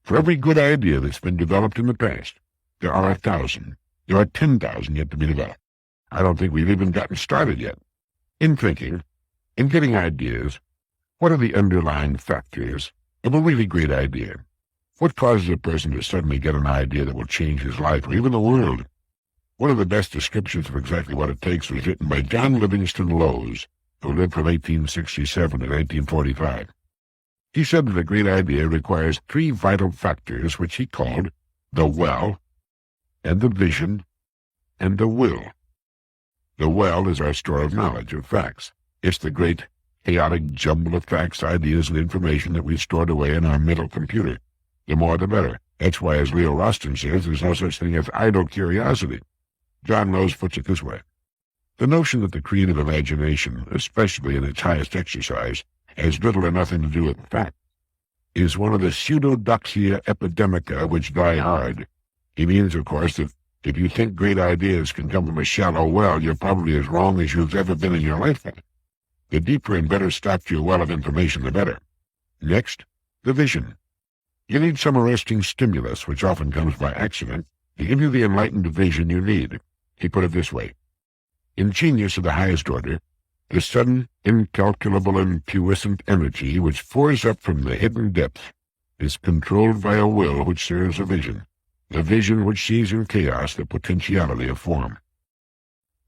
For every good idea that's been developed in the past, there are 1,000. There are 10,000 yet to be developed. I don't think we've even gotten started yet. In thinking, in getting ideas, what are the underlying factors of a really great idea? What causes a person to suddenly get an idea that will change his life or even the world? One of the best descriptions of exactly what it takes was written by John Livingston Lowes, who lived from 1867 to 1845. He said that a great idea requires 3 vital factors which he called the well, and the vision, and the will. The well is our store of knowledge, of facts. It's the great, chaotic jumble of facts, ideas, and information that we've stored away in our mental computer. The more the better. That's why, as Leo Roston says, there's no such thing as idle curiosity. John Lowes puts it this way. The notion that the creative imagination, especially in its highest exercise, has little or nothing to do with fact, is one of the pseudodoxia epidemica which die hard. He means, of course, that if you think great ideas can come from a shallow well, you're probably as wrong as you've ever been in your lifetime. The deeper and better stocked your well of information, the better. Next, the vision. You need some arresting stimulus, which often comes by accident, to give you the enlightened vision you need. He put it this way. In genius of the highest order, the sudden, incalculable, and puissant energy which pours up from the hidden depth is controlled by a will which serves a vision, the vision which sees in chaos the potentiality of form.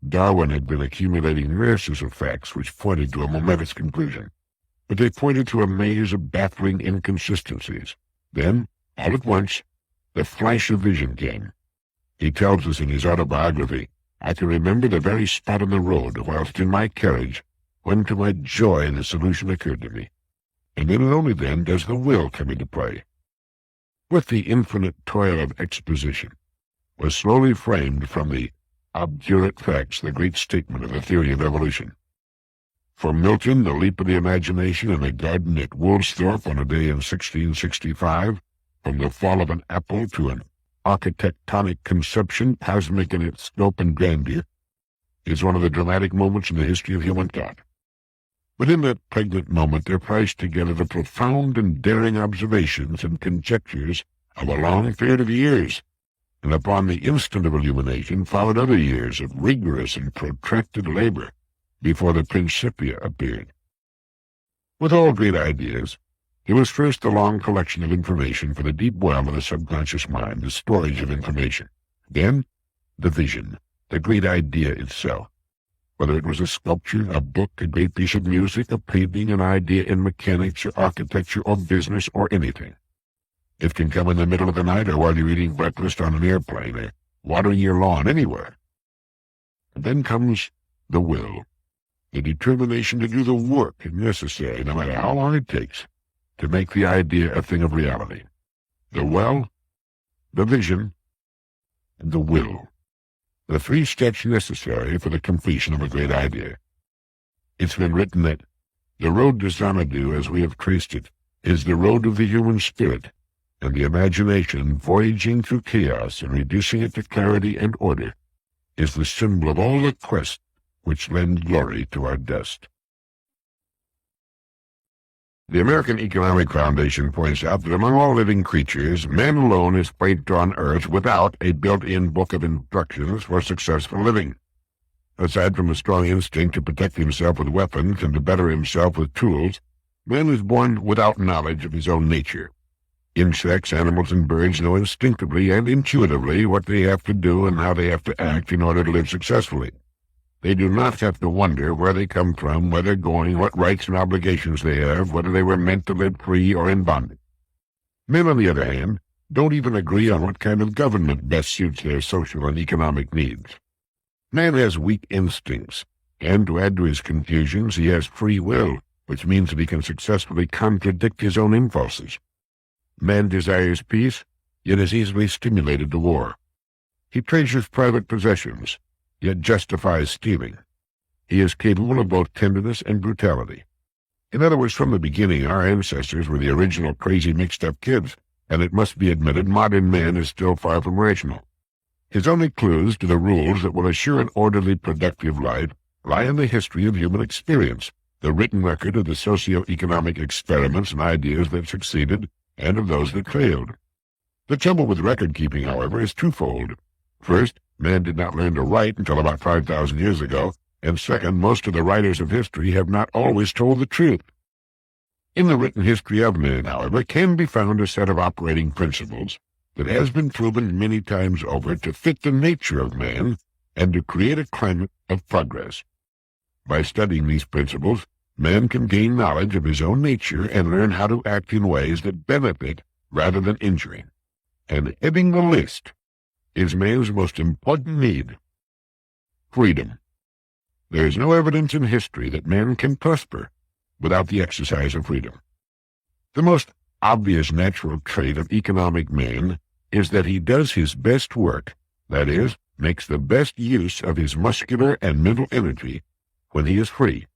Darwin had been accumulating masses of facts which pointed to a momentous conclusion, but they pointed to a maze of baffling inconsistencies. Then, all at once, the flash of vision came. He tells us in his autobiography, I can remember the very spot on the road whilst in my carriage, when to my joy the solution occurred to me. And then and only then does the will come into play. With the infinite toil of exposition, was slowly framed from the obdurate facts the great statement of the theory of evolution. For Milton, the leap of the imagination in a garden at Woolsthorpe on a day in 1665, from the fall of an apple to an architectonic conception, cosmic in its scope and grandeur, is one of the dramatic moments in the history of human thought. But in that pregnant moment there priced together the profound and daring observations and conjectures of a long period of years, and upon the instant of illumination followed other years of rigorous and protracted labor before the Principia appeared. With all great ideas, it was first the long collection of information for the deep well of the subconscious mind, the storage of information. Then, the vision, the great idea itself. Whether it was a sculpture, a book, a great piece of music, a painting, an idea in mechanics or architecture or business or anything. It can come in the middle of the night or while you're eating breakfast on an airplane or watering your lawn, anywhere. And then comes the will, the determination to do the work necessary, no matter how long it takes, to make the idea a thing of reality. The well, the vision, and the will. The 3 steps necessary for the completion of a great idea. It's been written that the road to Xanadu, as we have traced it, is the road of the human spirit, and the imagination, voyaging through chaos and reducing it to clarity and order, is the symbol of all the quests which lend glory to our dust. The American Economic Foundation points out that among all living creatures, man alone is placed on Earth without a built-in book of instructions for successful living. Aside from a strong instinct to protect himself with weapons and to better himself with tools, man is born without knowledge of his own nature. Insects, animals, and birds know instinctively and intuitively what they have to do and how they have to act in order to live successfully. They do not have to wonder where they come from, where they're going, what rights and obligations they have, whether they were meant to live free or in bondage. Men, on the other hand, don't even agree on what kind of government best suits their social and economic needs. Man has weak instincts, and to add to his confusions, he has free will, which means that he can successfully contradict his own impulses. Man desires peace, yet is easily stimulated to war. He treasures private possessions, yet justifies stealing. He is capable of both tenderness and brutality. In other words, from the beginning, our ancestors were the original crazy mixed-up kids, and it must be admitted modern man is still far from rational. His only clues to the rules that will assure an orderly, productive life lie in the history of human experience, the written record of the socio-economic experiments and ideas that succeeded, and of those that failed. The trouble with record-keeping, however, is twofold. First, man did not learn to write until about 5,000 years ago, and second, most of the writers of history have not always told the truth. In the written history of man, however, can be found a set of operating principles that has been proven many times over to fit the nature of man and to create a climate of progress. By studying these principles, man can gain knowledge of his own nature and learn how to act in ways that benefit rather than injury. And heading the list is man's most important need: freedom. There is no evidence in history that man can prosper without the exercise of freedom. The most obvious natural trait of economic man is that he does his best work, that is, makes the best use of his muscular and mental energy when he is free.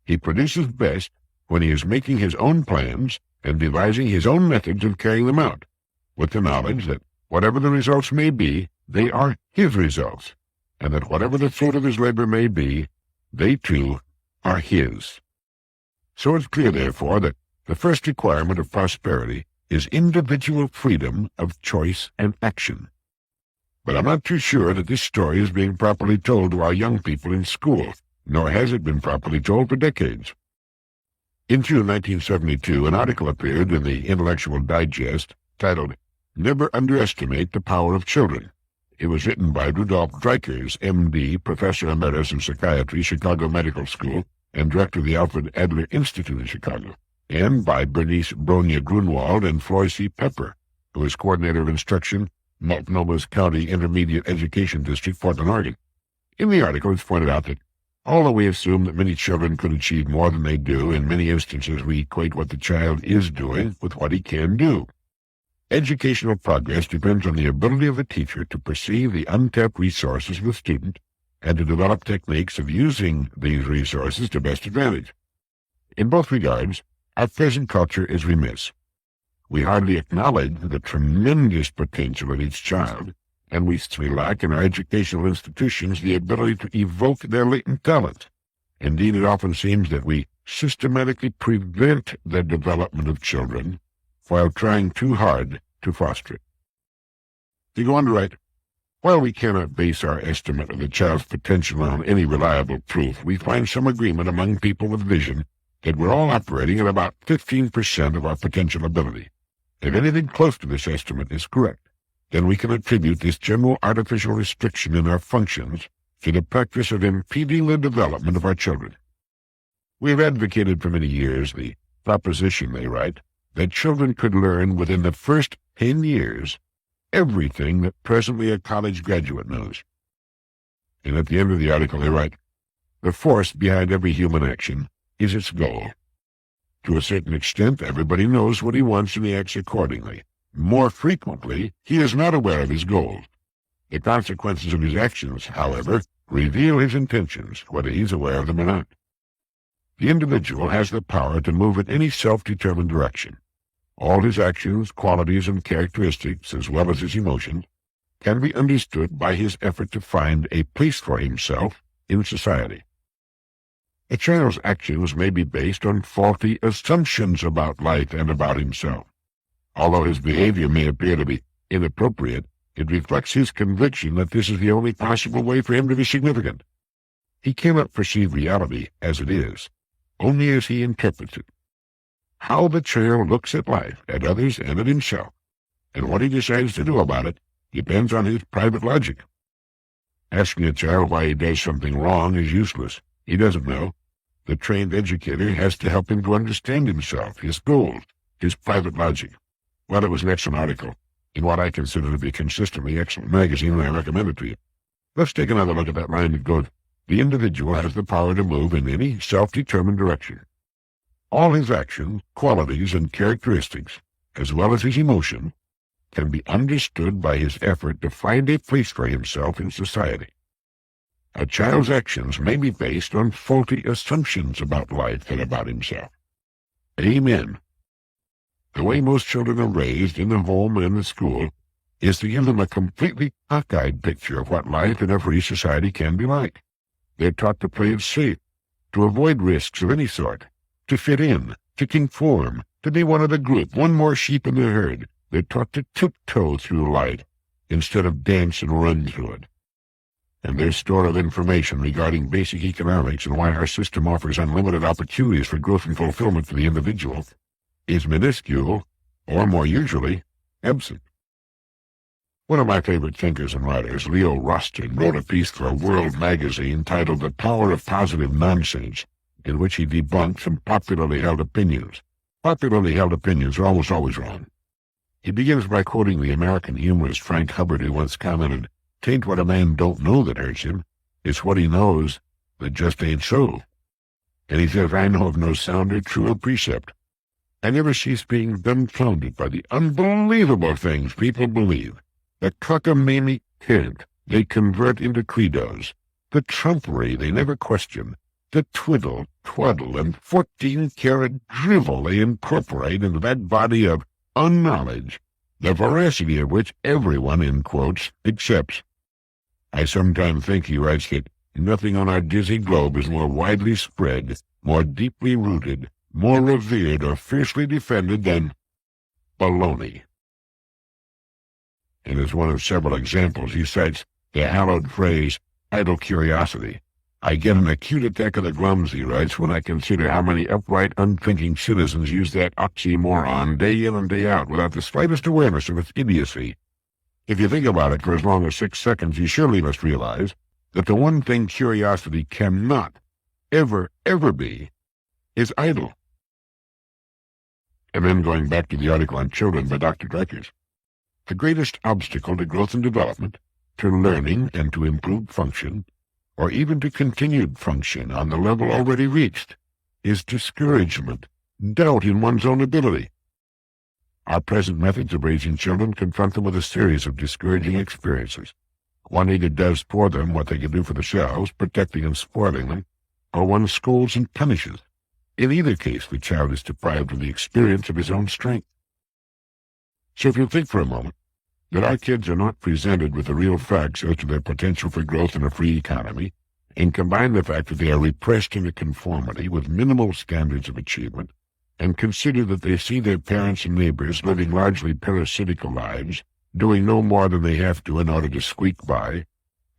He produces best when he is making his own plans and devising his own methods of carrying them out, with the knowledge that whatever the results may be, they are his results, and that whatever the fruit of his labor may be, they too are his. So it's clear, therefore, that the first requirement of prosperity is individual freedom of choice and action. But I'm not too sure that this story is being properly told to our young people in school, nor has it been properly told for decades. In June 1972, an article appeared in the Intellectual Digest titled, "Never Underestimate the Power of Children." It was written by Rudolf Dreikers, M.D., Professor Emeritus in Psychiatry, Chicago Medical School, and Director of the Alfred Adler Institute in Chicago, and by Bernice Bronya Grunwald and Floy C. Pepper, who is Coordinator of Instruction, Multnomah's County Intermediate Education District, Portland, Oregon. In the article, it's pointed out that although we assume that many children could achieve more than they do, in many instances we equate what the child is doing with what he can do. Educational progress depends on the ability of the teacher to perceive the untapped resources of the student and to develop techniques of using these resources to best advantage. In both regards, our present culture is remiss. We hardly acknowledge the tremendous potential of each child, and we lack in our educational institutions the ability to evoke their latent talent. Indeed, it often seems that we systematically prevent the development of children while trying too hard to foster it. They go on to write, "While we cannot base our estimate of the child's potential on any reliable proof, we find some agreement among people with vision that we're all operating at about 15% of our potential ability. If anything close to this estimate is correct, then we can attribute this general artificial restriction in our functions to the practice of impeding the development of our children. We have advocated for many years the proposition," they write, "that children could learn within the first 10 years everything that presently a college graduate knows." And at the end of the article they write, "The force behind every human action is its goal. To a certain extent, everybody knows what he wants and he acts accordingly. More frequently, he is not aware of his goal. The consequences of his actions, however, reveal his intentions, whether he is aware of them or not. The individual has the power to move in any self-determined direction. All his actions, qualities, and characteristics, as well as his emotions, can be understood by his effort to find a place for himself in society. A child's actions may be based on faulty assumptions about life and about himself. Although his behavior may appear to be inappropriate, it reflects his conviction that this is the only possible way for him to be significant. He cannot perceive reality as it is, only as he interprets it. How the child looks at life, at others, and at himself, and what he decides to do about it, depends on his private logic. Asking a child why he does something wrong is useless. He doesn't know. The trained educator has to help him to understand himself, his goals, his private logic." Well, it was an excellent article in what I consider to be a consistently excellent magazine, and I recommend it to you. Let's take another look at that line that goes, "The individual has the power to move in any self-determined direction. All his actions, qualities, and characteristics, as well as his emotion, can be understood by his effort to find a place for himself in society. A child's actions may be based on faulty assumptions about life and about himself." Amen. The way most children are raised in the home and in the school is to give them a completely cockeyed picture of what life in a free society can be like. They're taught to play it safe, to avoid risks of any sort, to fit in, to conform, to be one of the group, one more sheep in the herd. They're taught to tiptoe through life instead of dance and run through it. And their store of information regarding basic economics and why our system offers unlimited opportunities for growth and fulfillment for the individual is minuscule, or more usually, absent. One of my favorite thinkers and writers, Leo Rustin, wrote a piece for a World magazine titled The Power of Positive Nonsense, in which he debunked some popularly held opinions. Popularly held opinions are almost always wrong. He begins by quoting the American humorist Frank Hubbard, who once commented, "'Tain't what a man don't know that hurts him, it's what he knows that just ain't so." And he says, "I know of no sounder, truer precept. I never cease being dumbfounded by the unbelievable things people believe. The cockamamie cant they convert into credos, the trumpery they never question, the twiddle, twaddle, and 14-karat drivel they incorporate into that body of unknowledge, the veracity of which everyone, in quotes, accepts. I sometimes think," he writes, "that nothing on our dizzy globe is more widely spread, more deeply rooted, more revered or fiercely defended than baloney." And as one of several examples, he cites the hallowed phrase, idle curiosity. "I get an acute attack of the glums," he writes, "when I consider how many upright, unthinking citizens use that oxymoron day in and day out without the slightest awareness of its idiocy. If you think about it for as long as 6 seconds, you surely must realize that the one thing curiosity cannot, ever be, is idle." And then going back to the article on children by Dr. Dreikers, "The greatest obstacle to growth and development, to learning and to improved function, or even to continued function on the level already reached, is discouragement, doubt in one's own ability. Our present methods of raising children confront them with a series of discouraging experiences. One either does for them what they can do for themselves, protecting and spoiling them, or one scolds and punishes. In either case, the child is deprived of the experience of his own strength." So if you think for a moment that our kids are not presented with the real facts as to their potential for growth in a free economy, and combine the fact that they are repressed into conformity with minimal standards of achievement, and consider that they see their parents and neighbors living largely parasitical lives, doing no more than they have to in order to squeak by,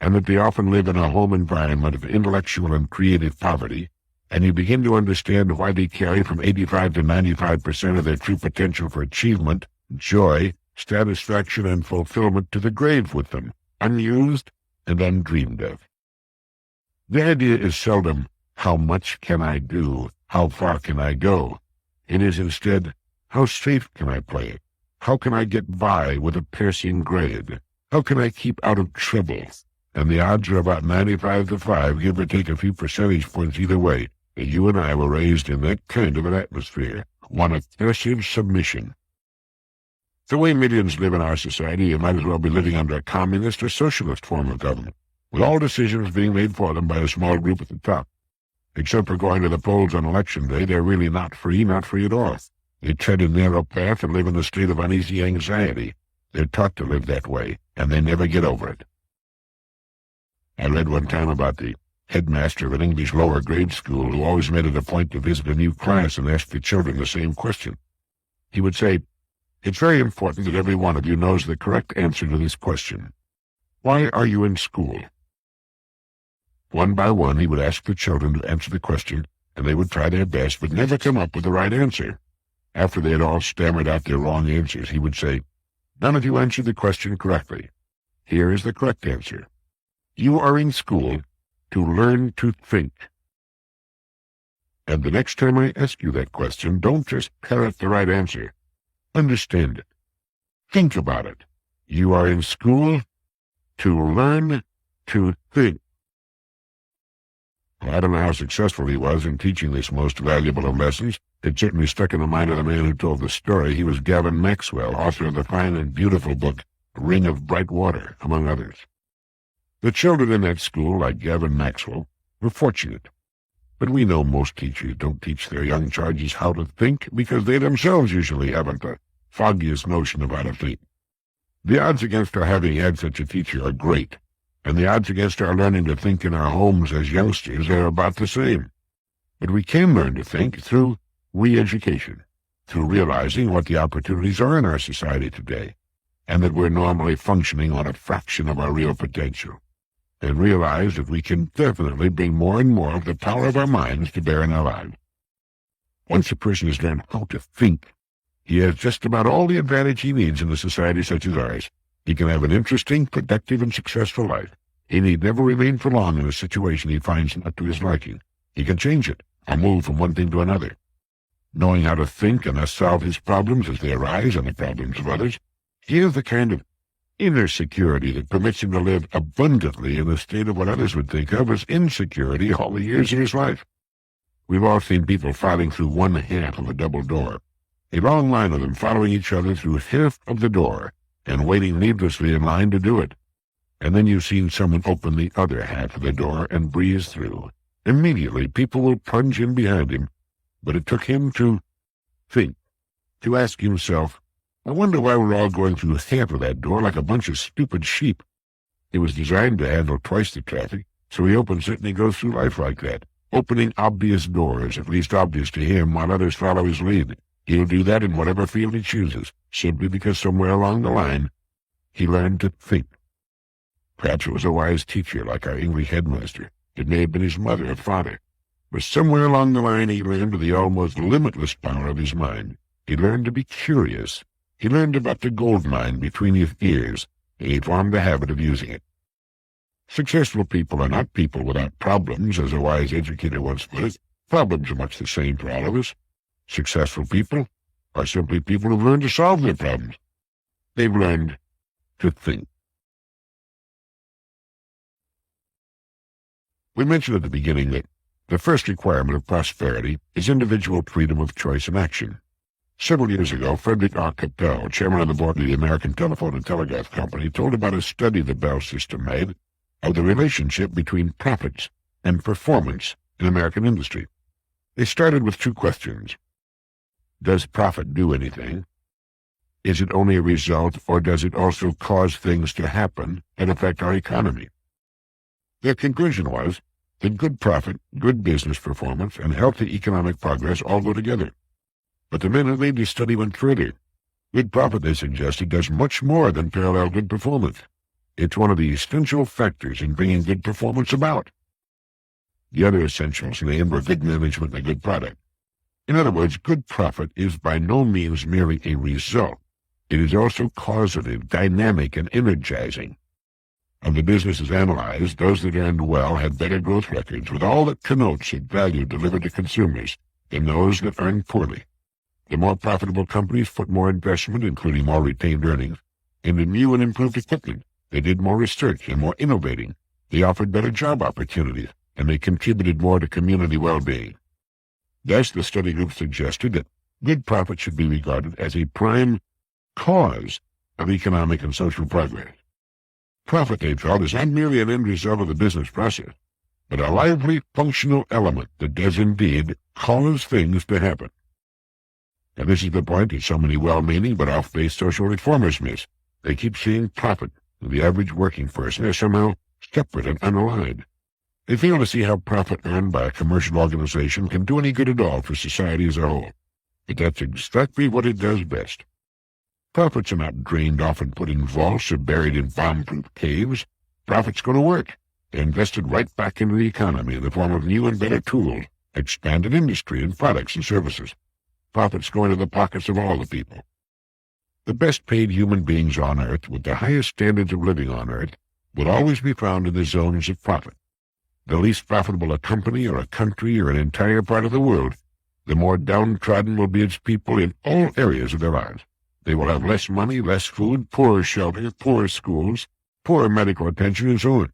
and that they often live in a home environment of intellectual and creative poverty, and you begin to understand why they carry from 85 to 95% of their true potential for achievement, joy, satisfaction, and fulfillment to the grave with them, unused and undreamed of. The idea is seldom, how much can I do, how far can I go? It is instead, how safe can I play it? How can I get by with a piercing grade? How can I keep out of trouble? And the odds are about 95 to 5, give or take a few percentage points either way, that you and I were raised in that kind of an atmosphere, one of passive submission. The way millions live in our society, you might as well be living under a communist or socialist form of government, with all decisions being made for them by a small group at the top. Except for going to the polls on election day, they're really not free at all. They tread a narrow path and live in a state of uneasy anxiety. They're taught to live that way, and they never get over it. I read one time about the headmaster of an English lower grade school who always made it a point to visit a new class and ask the children the same question. He would say, "It's very important that every one of you knows the correct answer to this question. Why are you in school?" One by one, he would ask the children to answer the question, and they would try their best, but never come up with the right answer. After they had all stammered out their wrong answers, he would say, "None of you answered the question correctly. Here is the correct answer. You are in school to learn to think. And the next time I ask you that question, don't just parrot the right answer. Understand it. Think about it. You are in school to learn to think." Well, I don't know how successful he was in teaching this most valuable of lessons. It certainly stuck in the mind of the man who told the story. He was Gavin Maxwell, author of the fine and beautiful book Ring of Bright Water, among others. The children in that school, like Gavin Maxwell, were fortunate. But we know most teachers don't teach their young charges how to think because they themselves usually haven't the foggiest notion of how to think. The odds against our having had such a teacher are great, and the odds against our learning to think in our homes as youngsters are about the same. But we can learn to think through re-education, through realizing what the opportunities are in our society today, and that we're normally functioning on a fraction of our real potential, and realize that we can definitely bring more and more of the power of our minds to bear in our lives. Once a person has learned how to think, he has just about all the advantage he needs in a society such as ours. He can have an interesting, productive, and successful life. He need never remain for long in a situation he finds not to his liking. He can change it, or move from one thing to another. Knowing how to think and thus solve his problems as they arise and the problems of others, he has the kind of inner security that permits him to live abundantly in a state of what others would think of as insecurity all the years of his life. We've all seen people filing through one half of a double door, a long line of them following each other through half of the door and waiting needlessly in line to do it. And then you've seen someone open the other half of the door and breeze through. Immediately, people will plunge in behind him, but it took him to think, to ask himself, I wonder why we're all going through half of that door like a bunch of stupid sheep. It was designed to handle twice the traffic, so he opens it and he goes through life like that, opening obvious doors, at least obvious to him, while others follow his lead. He'll do that in whatever field he chooses, simply because somewhere along the line, he learned to think. Perhaps it was a wise teacher like our English headmaster. It may have been his mother or father. But somewhere along the line he learned of the almost limitless power of his mind. He learned to be curious. He learned about the gold mine between his ears, and he formed the habit of using it. Successful people are not people without problems, as a wise educator once put it. Problems are much the same for all of us. Successful people are simply people who've learned to solve their problems. They've learned to think. We mentioned at the beginning that the first requirement of prosperity is individual freedom of choice and action. Several years ago, Frederick R. Cappell, chairman of the board of the American Telephone and Telegraph Company, told about a study the Bell system made of the relationship between profits and performance in American industry. They started with two questions. Does profit do anything? Is it only a result, or does it also cause things to happen and affect our economy? Their conclusion was that good profit, good business performance, and healthy economic progress all go together. But the men who made this study went further. Good profit, they suggested, does much more than parallel good performance. It's one of the essential factors in bringing good performance about. The other essentials in the end were good management and a good product. In other words, good profit is by no means merely a result. It is also causative, dynamic, and energizing. Of the businesses analyzed, those that earned well had better growth records, with all that connotes of value delivered to consumers, than those that earned poorly. The more profitable companies put more investment, including more retained earnings, into new and improved equipment. They did more research and more innovating. They offered better job opportunities, and they contributed more to community well-being. Thus, the study group suggested that good profit should be regarded as a prime cause of economic and social progress. Profit, they felt, is not merely an end result of the business process, but a lively, functional element that does indeed cause things to happen. And this is the point that so many well-meaning but off-base social reformers miss. They keep seeing profit in the average working person as somehow separate and unaligned. They fail to see how profit earned by a commercial organization can do any good at all for society as a whole. But that's exactly what it does best. Profits are not drained off and put in vaults or buried in bomb-proof caves. Profits go to work. They're invested right back into the economy in the form of new and better tools, expanded industry and products and services. Profits go into the pockets of all the people. The best-paid human beings on Earth, with the highest standards of living on Earth, will always be found in the zones of profit. The least profitable a company or a country or an entire part of the world, the more downtrodden will be its people in all areas of their lives. They will have less money, less food, poorer shelter, poorer schools, poorer medical attention, and so on.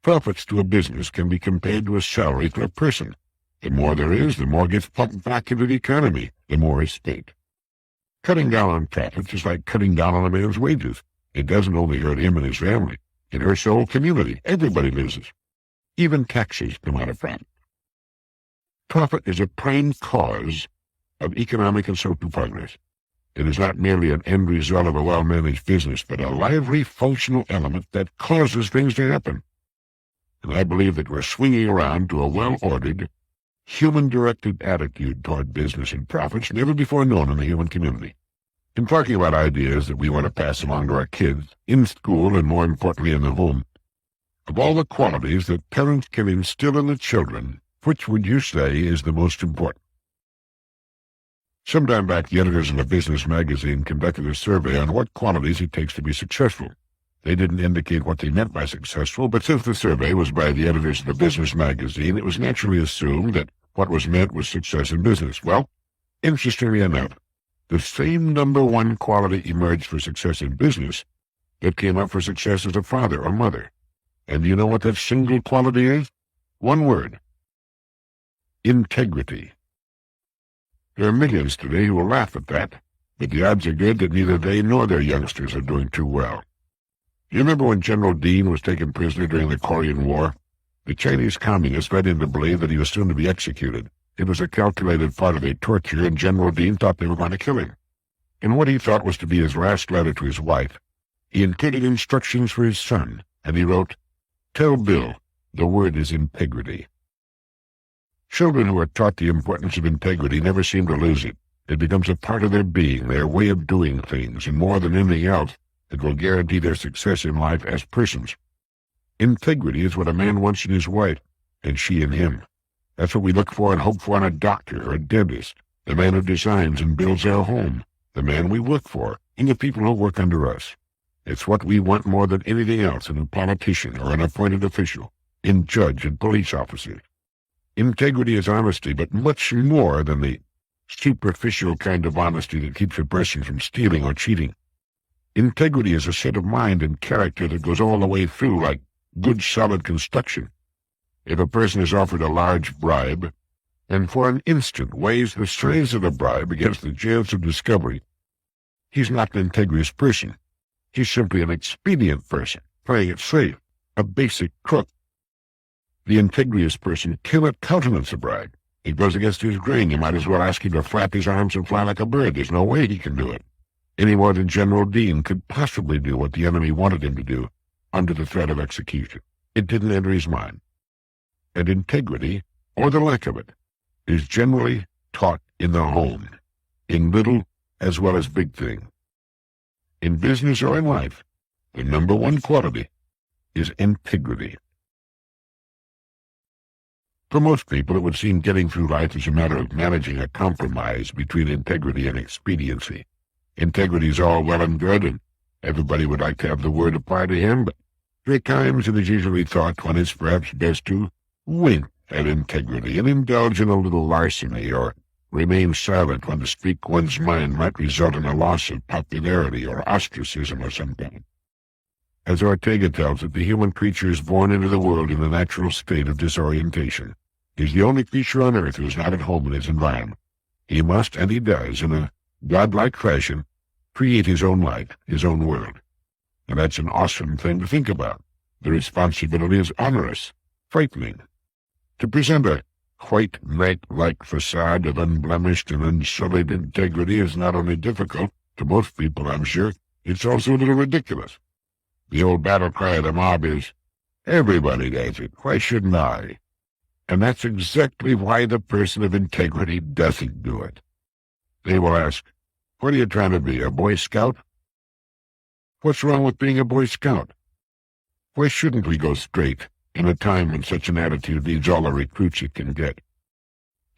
Profits to a business can be compared to a salary for a person. The more there is, the more gets pumped back into the economy, the more is spent. Cutting down on profits is like cutting down on a man's wages. It doesn't only hurt him and his family. It hurts the whole community. Everybody loses. Even taxes come out of profit. Profit is a prime cause of economic and social progress. It is not merely an end result of a well-managed business, but a lively, functional element that causes things to happen. And I believe that we're swinging around to a well-ordered, human-directed attitude toward business and profits never before known in the human community. In talking about ideas that we want to pass along to our kids, in school and more importantly in the home, of all the qualities that parents can instill in the children, which would you say is the most important? Sometime back, the editors of a business magazine conducted a survey on what qualities it takes to be successful. They didn't indicate what they meant by successful, but since the survey was by the editors of the business magazine, it was naturally assumed that what was meant was success in business. Well, interestingly enough, the same number one quality emerged for success in business that came up for success as a father or mother. And do you know what that single quality is? One word: integrity. There are millions today who will laugh at that, but the odds are good that neither they nor their youngsters are doing too well. Do you remember when General Dean was taken prisoner during the Korean War? The Chinese communists led him to believe that he was soon to be executed. It was a calculated part of a torture, and General Dean thought they were going to kill him. In what he thought was to be his last letter to his wife, he included instructions for his son, and he wrote, "Tell Bill, the word is integrity." Children who are taught the importance of integrity never seem to lose it. It becomes a part of their being, their way of doing things, and more than anything else, it will guarantee their success in life as persons. Integrity is what a man wants in his wife, and she in him. That's what we look for and hope for in a doctor or a dentist, the man who designs and builds our home, the man we work for, and the people who work under us. It's what we want more than anything else in a politician or an appointed official, in judge and police officers. Integrity is honesty, but much more than the superficial kind of honesty that keeps a person from stealing or cheating. Integrity is a set of mind and character that goes all the way through, like good solid construction. If a person is offered a large bribe, and for an instant weighs the strains of the bribe against the chance of discovery, he's not an integrous person. He's simply an expedient person, playing it safe, a basic crook. The integrous person cannot countenance a bribe. It goes against his grain. You might as well ask him to flap his arms and fly like a bird. There's no way he can do it, any more than General Dean could possibly do what the enemy wanted him to do under the threat of execution. It didn't enter his mind. And integrity, or the lack of it, is generally taught in the home, in little as well as big things. In business or in life, the number one quality is integrity. For most people, it would seem getting through life is a matter of managing a compromise between integrity and expediency. Integrity is all well and good, and everybody would like to have the word apply to him, but there are times it is usually thought one is perhaps best to wink at integrity and indulge in a little larceny, or remain silent when to speak one's mind might result in a loss of popularity or ostracism of some kind. As Ortega tells it, the human creature is born into the world in a natural state of disorientation. He is the only creature on earth who is not at home in his environment. He must, and he does, in a godlike fashion, create his own life, his own world. And that's an awesome thing to think about. The responsibility is onerous, frightening. To present a white knight-like facade of unblemished and unsullied integrity is not only difficult, to most people I'm sure, it's also a little ridiculous. The old battle cry of the mob is, "Everybody does it, why shouldn't I?" And that's exactly why the person of integrity doesn't do it. They will ask, "What are you trying to be, a Boy Scout?" What's wrong with being a Boy Scout? Why shouldn't we go straight in a time when such an attitude needs all the recruits it can get?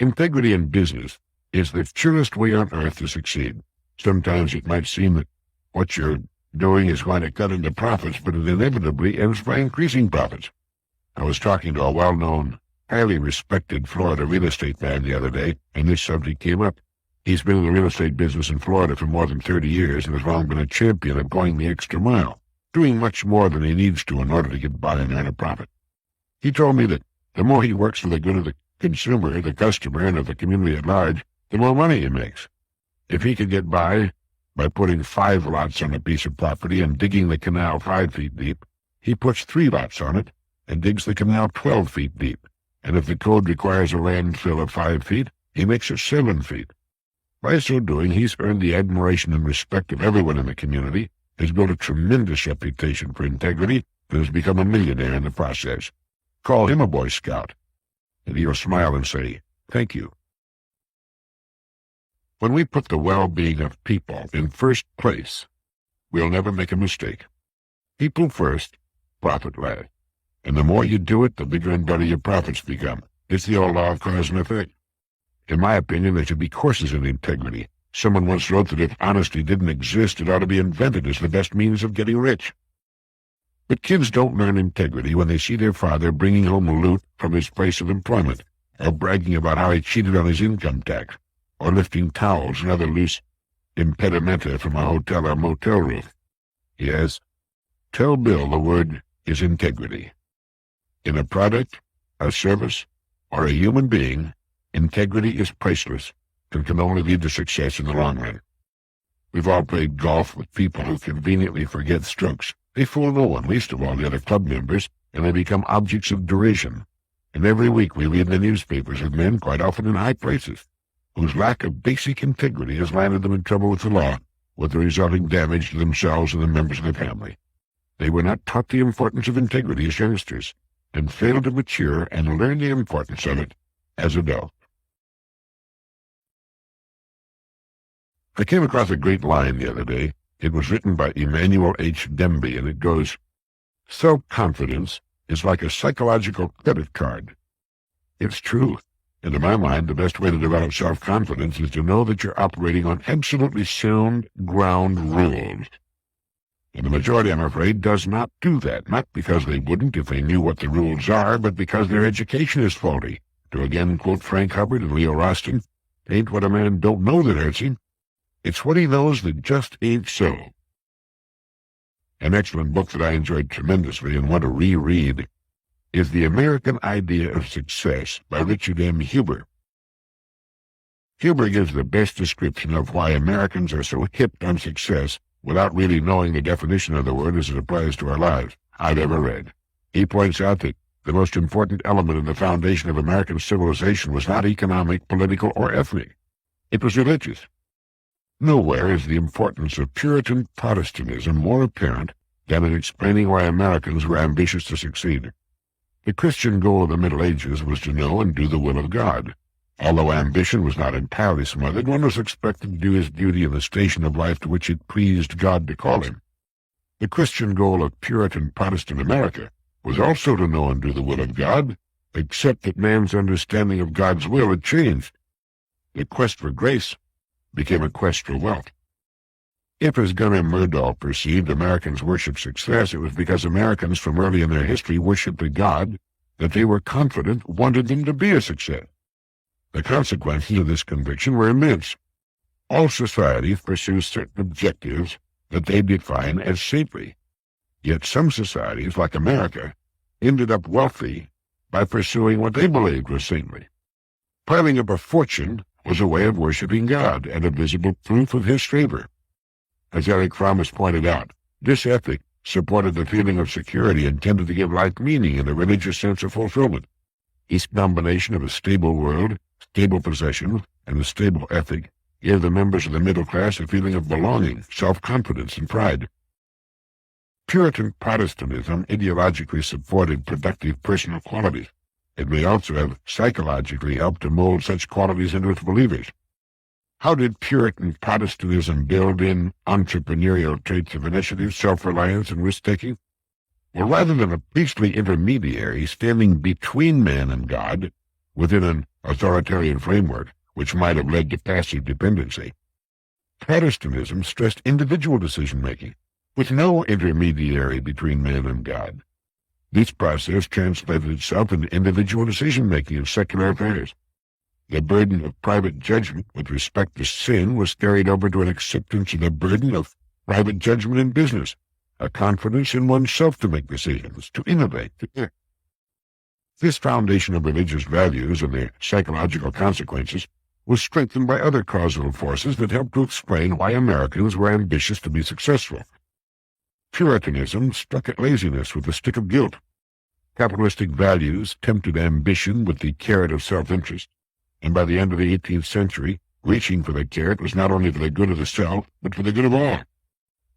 Integrity in business is the surest way on earth to succeed. Sometimes it might seem that what you're doing is going to cut into profits, but it inevitably ends by increasing profits. I was talking to a well-known, highly respected Florida real estate man the other day, and this subject came up. He's been in the real estate business in Florida for more than 30 years and has long been a champion of going the extra mile, doing much more than he needs to in order to get by and earn a profit. He told me that the more he works for the good of the consumer, the customer, and of the community at large, the more money he makes. If he could get by putting 5 lots on a piece of property and digging the canal 5 feet deep, he puts 3 lots on it and digs the canal 12 feet deep. And if the code requires a landfill of 5 feet, he makes it 7 feet. By so doing, he's earned the admiration and respect of everyone in the community, has built a tremendous reputation for integrity, and has become a millionaire in the process. Call him a Boy Scout. And he'll smile and say, Thank you. When we put the well-being of people in first place, we'll never make a mistake. People first, profit last. And the more you do it, the bigger and better your profits become. It's the old law of cause and effect. In my opinion, there should be courses in integrity. Someone once wrote that if honesty didn't exist, it ought to be invented as the best means of getting rich. But kids don't learn integrity when they see their father bringing home loot from his place of employment, or bragging about how he cheated on his income tax, or lifting towels and other loose impedimenta from a hotel or motel roof. Yes, tell Bill the word is integrity. In a product, a service, or a human being, integrity is priceless and can only lead to success in the long run. We've all played golf with people who conveniently forget strokes. They fool no one, least of all the other club members, and they become objects of derision. And every week we read in the newspapers of men, quite often in high places, whose lack of basic integrity has landed them in trouble with the law, with the resulting damage to themselves and the members of their family. They were not taught the importance of integrity as youngsters, and failed to mature and learn the importance of it as adults. I came across a great line the other day. It was written by Emmanuel H. Demby, and it goes, "Self-confidence is like a psychological credit card." It's true. And to my mind, the best way to develop self-confidence is to know that you're operating on absolutely sound ground rules. And the majority, I'm afraid, does not do that, not because they wouldn't if they knew what the rules are, but because their education is faulty. To again quote Frank Hubbard and Leo Roston, "Ain't what a man don't know that hurts him. It's what he knows that just ain't so." An excellent book that I enjoyed tremendously and want to reread is The American Idea of Success by Richard M. Huber. Huber gives the best description of why Americans are so hipped on success without really knowing the definition of the word as it applies to our lives I've ever read. He points out that the most important element in the foundation of American civilization was not economic, political, or ethnic. It was religious. Nowhere is the importance of Puritan Protestantism more apparent than in explaining why Americans were ambitious to succeed. The Christian goal of the Middle Ages was to know and do the will of God. Although ambition was not entirely smothered, one was expected to do his duty in the station of life to which it pleased God to call him. The Christian goal of Puritan Protestant America was also to know and do the will of God, except that man's understanding of God's will had changed. The quest for grace became a quest for wealth. If, as Gunnar Myrdal perceived, Americans worshipped success, it was because Americans from early in their history worshipped a God that they were confident wanted them to be a success. The consequences of this conviction were immense. All societies pursue certain objectives that they define as saintly. Yet some societies, like America, ended up wealthy by pursuing what they believed was saintly. Piling up a fortune was a way of worshiping God and a visible proof of his favor. As Eric Fromm has pointed out, this ethic supported the feeling of security and tended to give life meaning and a religious sense of fulfillment. This combination of a stable world, stable possessions, and a stable ethic gave the members of the middle class a feeling of belonging, self-confidence, and pride. Puritan Protestantism ideologically supported productive personal qualities. It may also have psychologically helped to mold such qualities into its believers. How did Puritan Protestantism build in entrepreneurial traits of initiative, self-reliance, and risk-taking? Well, rather than a priestly intermediary standing between man and God within an authoritarian framework, which might have led to passive dependency, Protestantism stressed individual decision-making, with no intermediary between man and God. This process translated itself into individual decision-making in secular affairs. The burden of private judgment with respect to sin was carried over to an acceptance of the burden of private judgment in business, a confidence in oneself to make decisions, to innovate, to act. This foundation of religious values and their psychological consequences was strengthened by other causal forces that helped to explain why Americans were ambitious to be successful. Puritanism struck at laziness with the stick of guilt. Capitalistic values tempted ambition with the carrot of self-interest, and by the end of the 18th century, reaching for the carrot was not only for the good of the self, but for the good of all.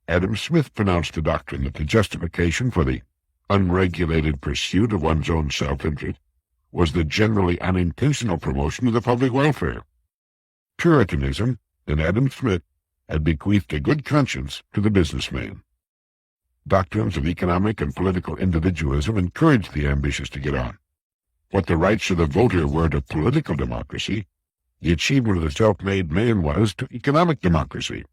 Adam Smith pronounced the doctrine that the justification for the unregulated pursuit of one's own self-interest was the generally unintentional promotion of the public welfare. Puritanism and Adam Smith had bequeathed a good conscience to the businessman. Doctrines of economic and political individualism encouraged the ambitious to get on. What the rights of the voter were to political democracy, the achievement of the self-made man was to economic democracy.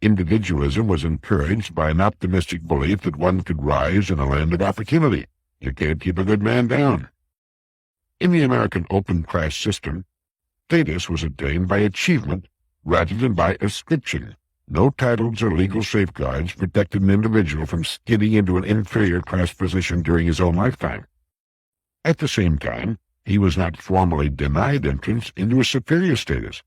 Individualism was encouraged by an optimistic belief that one could rise in a land of opportunity. You can't keep a good man down. In the American open class system, status was attained by achievement rather than by ascription. No titles or legal safeguards protected an individual from skidding into an inferior class position during his own lifetime. At the same time, he was not formally denied entrance into a superior status.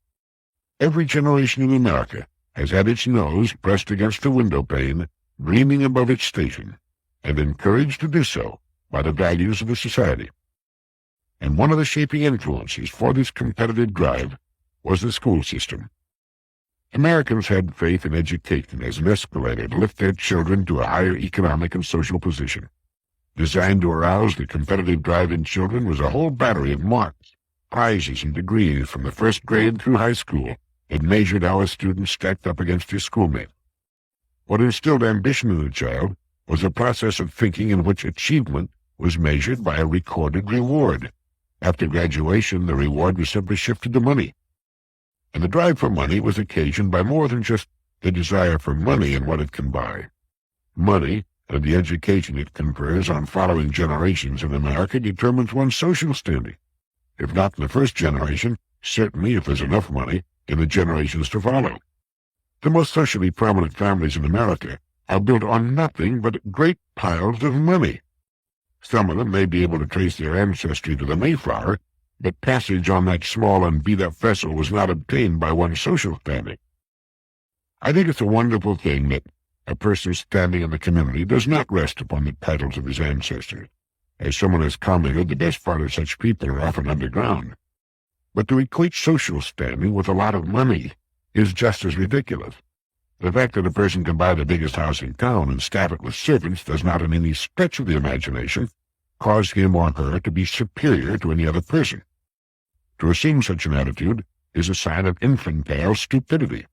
Every generation in America has had its nose pressed against the window pane, dreaming above its station, and encouraged to do so by the values of the society. And one of the shaping influences for this competitive drive was the school system. Americans had faith in education as an escalator to lift their children to a higher economic and social position. Designed to arouse the competitive drive in children was a whole battery of marks, prizes, and degrees from the first grade through high school that measured how a student stacked up against his schoolmate. What instilled ambition in the child was a process of thinking in which achievement was measured by a recorded reward. After graduation, the reward was simply shifted to money. And the drive for money was occasioned by more than just the desire for money and what it can buy. Money, and the education it confers on following generations in America, determines one's social standing. If not in the first generation, certainly, if there's enough money, in the generations to follow. The most socially prominent families in America are built on nothing but great piles of money. Some of them may be able to trace their ancestry to the Mayflower, but passage on that small and beat-up vessel was not obtained by one's social standing. I think it's a wonderful thing that a person's standing in the community does not rest upon the titles of his ancestors. As someone has commented, the best part of such people are often underground. But to equate social standing with a lot of money is just as ridiculous. The fact that a person can buy the biggest house in town and staff it with servants does not in any stretch of the imagination cause him or her to be superior to any other person. To assume such an attitude is a sign of infantile stupidity.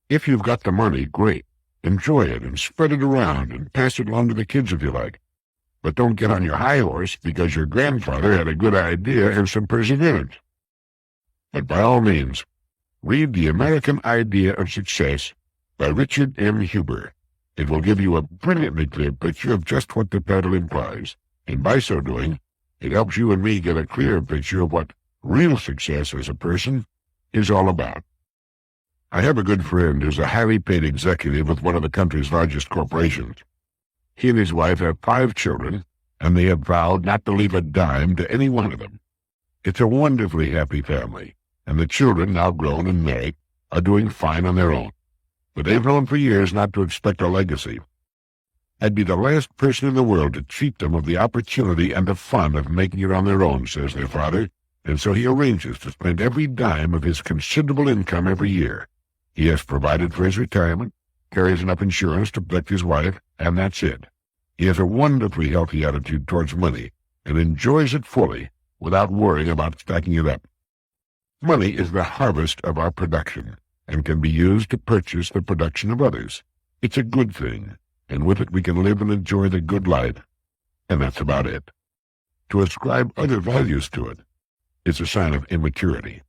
If you've got the money, great. Enjoy it and spread it around and pass it along to the kids if you like. But don't get on your high horse because your grandfather had a good idea and some perseverance. But by all means, read The American Idea of Success by Richard M. Huber. It will give you a brilliantly clear picture of just what the title implies, and by so doing, it helps you and me get a clearer picture of what real success as a person is all about. I have a good friend who's a highly paid executive with one of the country's largest corporations. He and his wife have 5 children, and they have vowed not to leave a dime to any one of them. It's a wonderfully happy family, and the children, now grown and married, are doing fine on their own. But they've known for years not to expect a legacy. I'd be the last person in the world to cheat them of the opportunity and the fun of making it on their own, says their father, and so he arranges to spend every dime of his considerable income every year. He has provided for his retirement, carries enough insurance to protect his wife, and that's it. He has a wonderfully healthy attitude towards money and enjoys it fully without worrying about stacking it up. Money is the harvest of our production and can be used to purchase the production of others. It's a good thing, and with it we can live and enjoy the good life, and that's about it. To ascribe other values to it is a sign of immaturity.